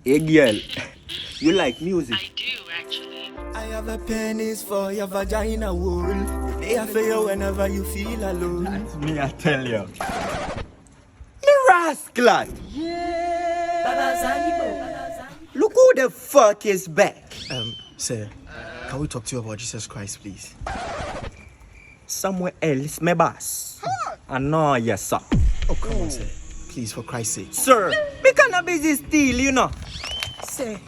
Hey girl, you like music? I do, actually. I have a penis for your vagina wool. They are for you whenever you feel alone. That's me, I tell you. Me rascal! Look who the fuck is back. Sir, can we talk to you about Jesus Christ, please? Somewhere else, my boss. I know, yes, sir. Oh, come on, sir. Please, for Christ's sake. Sir, me kinda busy still, you know. Sir,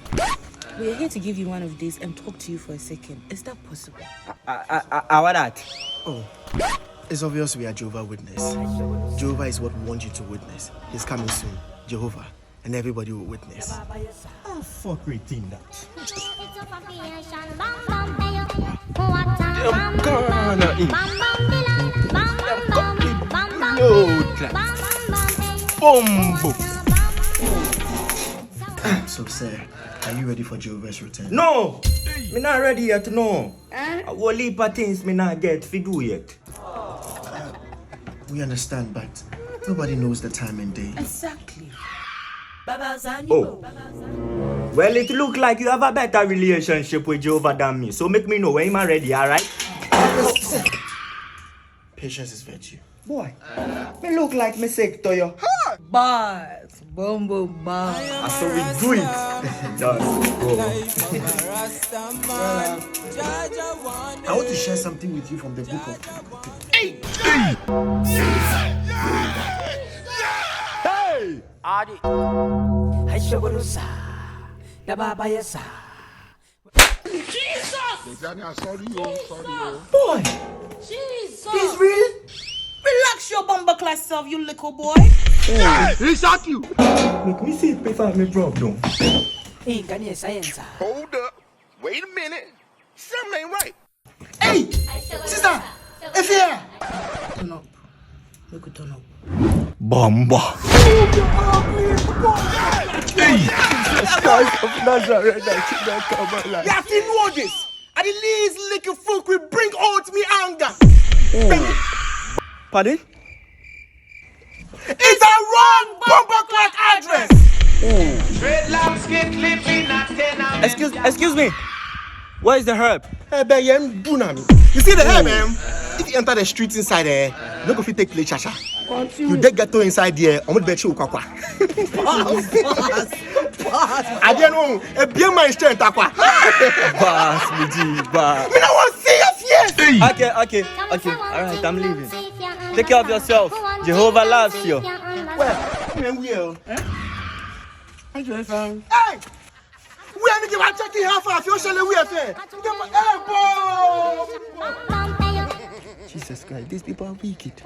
we are here to give you one of these and talk to you for a second. Is that possible? What that? Oh, it's obvious we are Jehovah Witness. Jehovah is what we want you to witness. He's coming soon. Jehovah. And everybody will witness. Oh, fuck we think that. Bombo. So, sir, are you ready for Jehovah's return? No! Me not ready yet, no. I will leave things me not get fi do yet. We understand, but nobody knows the time and day. Exactly. Oh. Well, it look like you have a better relationship with Jehovah than me. So make me know when I'm ready, alright? Patience is virtue. Boy, me look like me sick to you. Bars. Bombo Marley. So we do it. Just go. I want to share something with you from the book of... Hey! Adi. Haishaburusa. Nababayasa. Boy, Jesus. this real? Relax your bomber class self, you little boy. He shot you. Make me see it before me broke down. Hey, can you science? Hold up. Wait a minute. Something ain't right. Hey! Sister! Afiaa! Turn up. Look at turn up. Bombo. Jesus Christ of Nazareth, that should not come alive. You have to know this. At the least little folk will bring out me anger. Pardon? It's a wrong bumper clock address. Excuse me. Where is the herb? Hey, Ben, you see the hair, man? If you enter the streets inside there, look if you take play chacha. You dig ghetto inside there, I'm gonna bet you kwakwa. I don't know, a beer man strength aqua. Boss, me boss. Me no want to see your face. Okay. Alright, I'm leaving. Take care of yourself. Jehovah loves you. Well, man, we'll. Hey, we are making one checking half of your shell away affair. Jesus Christ, these people are wicked.